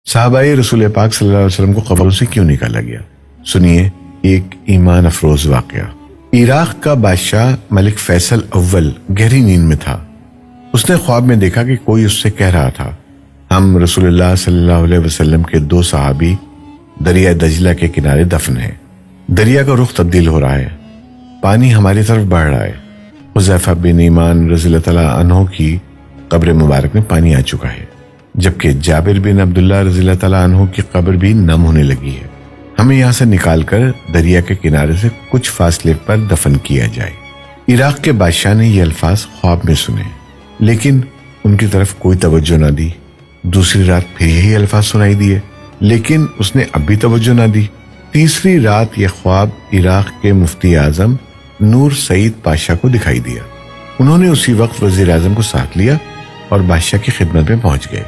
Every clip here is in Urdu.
صحابہ رسول پاک صلی اللہ علیہ وسلم کو قبروں سے کیوں نکالا گیا؟ سنیے ایک ایمان افروز واقعہ۔ عراق کا بادشاہ ملک فیصل اول گہری نیند میں تھا۔ اس نے خواب میں دیکھا کہ کوئی اس سے کہہ رہا تھا، ہم رسول اللہ صلی اللہ علیہ وسلم کے 2 صحابی دریا دجلہ کے کنارے دفن ہیں۔ دریا کا رخ تبدیل ہو رہا ہے، پانی ہماری طرف بڑھ رہا ہے۔ حذیفہ بن یمان رضی اللہ تعالیٰ عنہ کی قبر مبارک میں پانی آ چکا ہے، جبکہ جابر بن عبداللہ رضی اللہ تعالیٰ عنہ کی قبر بھی نم ہونے لگی ہے۔ ہمیں یہاں سے نکال کر دریا کے کنارے سے کچھ فاصلے پر دفن کیا جائے۔ عراق کے بادشاہ نے یہ الفاظ خواب میں سنے، لیکن ان کی طرف کوئی توجہ نہ دی۔ دوسری رات پھر یہی الفاظ سنائی دیے، لیکن اس نے اب بھی توجہ نہ دی۔ تیسری رات یہ خواب عراق کے مفتی اعظم نور سعید پاشا کو دکھائی دیا۔ انہوں نے اسی وقت وزیر اعظم کو ساتھ لیا اور بادشاہ کی خدمت میں پہنچ گئے۔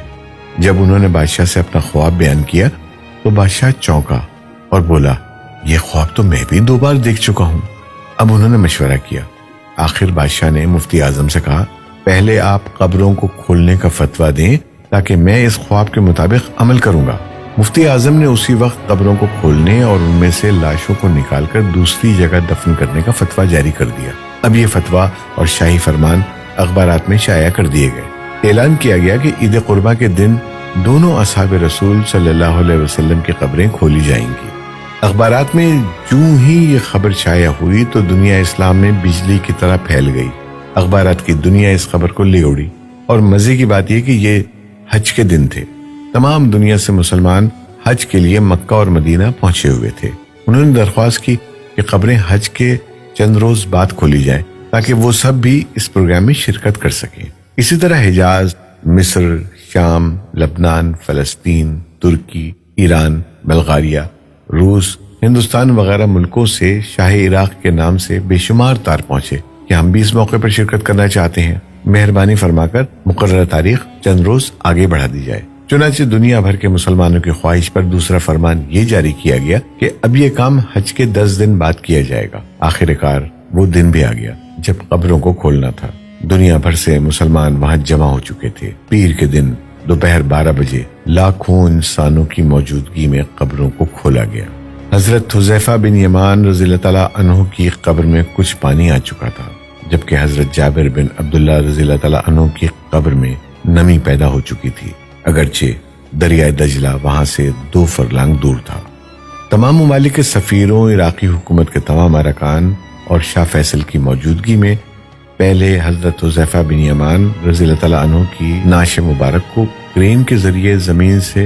جب انہوں نے بادشاہ سے اپنا خواب بیان کیا تو بادشاہ چونکا اور بولا، یہ خواب تو میں بھی 2 بار دیکھ چکا ہوں۔ اب انہوں نے مشورہ کیا۔ آخر بادشاہ نے مفتی اعظم سے کہا، پہلے آپ قبروں کو کھولنے کا فتویٰ دیں تاکہ میں اس خواب کے مطابق عمل کروں گا۔ مفتی اعظم نے اسی وقت قبروں کو کھولنے اور ان میں سے لاشوں کو نکال کر دوسری جگہ دفن کرنے کا فتویٰ جاری کر دیا۔ اب یہ فتویٰ اور شاہی فرمان اخبارات میں شائع کر دیے گئے۔ اعلان کیا گیا کہ عید قربہ کے دن دونوں اصحاب رسول صلی اللہ علیہ وسلم کی قبریں کھولی جائیں گی۔ اخبارات میں جوں ہی یہ خبر شائع ہوئی تو دنیا اسلام میں بجلی کی طرح پھیل گئی۔ اخبارات کی دنیا اس خبر کو لے اڑی، اور مزے کی بات یہ کہ یہ حج کے دن تھے۔ تمام دنیا سے مسلمان حج کے لیے مکہ اور مدینہ پہنچے ہوئے تھے۔ انہوں نے درخواست کی کہ قبریں حج کے چند روز بعد کھولی جائیں تاکہ وہ سب بھی اس پروگرام میں شرکت کر سکیں۔ اسی طرح حجاز، مصر، شام، لبنان، فلسطین، ترکی، ایران، بلغاریہ، روس، ہندوستان وغیرہ ملکوں سے شاہ عراق کے نام سے بے شمار تار پہنچے کہ ہم بھی اس موقع پر شرکت کرنا چاہتے ہیں، مہربانی فرما کر مقررہ تاریخ چند روز آگے بڑھا دی جائے۔ چنانچہ دنیا بھر کے مسلمانوں کی خواہش پر دوسرا فرمان یہ جاری کیا گیا کہ اب یہ کام حج کے 10 دن بعد کیا جائے گا۔ آخر کار وہ دن بھی آ گیا جب قبروں کو کھولنا تھا۔ دنیا بھر سے مسلمان وہاں جمع ہو چکے تھے۔ پیر کے دن دوپہر 12 بجے لاکھوں انسانوں کی موجودگی میں قبروں کو کھولا گیا۔ حضرت حذیفہ بن یمان رضی اللہ تعالیٰ عنہ کی قبر میں کچھ پانی آ چکا تھا، جبکہ حضرت جابر بن عبداللہ رضی اللہ تعالیٰ عنہ کی قبر میں نمی پیدا ہو چکی تھی، اگرچہ دریائے دجلہ وہاں سے 2 فرلانگ دور تھا۔ تمام ممالک کے سفیروں، عراقی حکومت کے تمام ارکان اور شاہ فیصل کی موجودگی میں پہلے حضرت حذیفہ بن یمان رضی اللہ تعالیٰ عنہ کی نعش مبارک کو کرین کے ذریعے زمین سے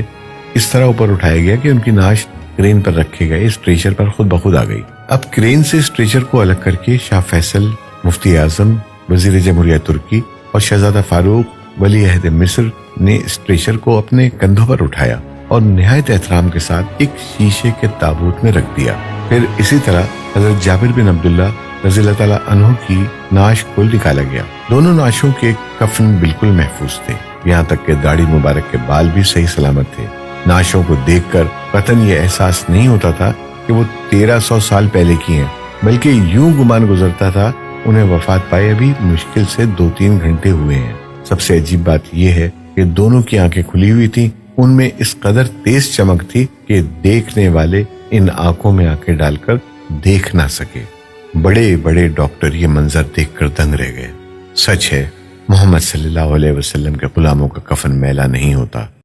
اس طرح اوپر اٹھایا گیا کہ ان کی نعش کرین پر رکھے گئے اسٹریچر پر خود بخود آ گئی۔ اب کرین سے اسٹریچر کو الگ کر کے شاہ فیصل، مفتی اعظم، وزیر جمہوریہ ترکی اور شہزادہ فاروق ولی عہد مصر نے اسٹریچر کو اپنے کندھوں پر اٹھایا اور نہایت احترام کے ساتھ ایک شیشے کے تابوت میں رکھ دیا۔ پھر اسی طرح حضرت جابر بن عبداللہ رضی اللہ تعالیٰ عنہ کی نعش کو نکالا گیا۔ دونوں نعشوں کے کفن بالکل محفوظ تھے، یہاں تک کہ داڑھی مبارک کے بال بھی صحیح سلامت تھے۔ نعشوں کو دیکھ کر قطعاً یہ احساس نہیں ہوتا تھا کہ وہ 1300 سال پہلے کی ہیں، بلکہ یوں گمان گزرتا تھا انہیں وفات پائے ابھی مشکل سے 2-3 گھنٹے ہوئے ہیں۔ سب سے عجیب بات یہ ہے کہ دونوں کی آنکھیں کھلی ہوئی تھیں، ان میں اس قدر تیز چمک تھی کہ دیکھنے والے ان آنکھوں میں آنکھیں ڈال کر دیکھ نہ سکے۔ بڑے بڑے ڈاکٹر یہ منظر دیکھ کر دنگ رہ گئے۔ سچ ہے، محمد صلی اللہ علیہ وسلم کے غلاموں کا کفن میلا نہیں ہوتا۔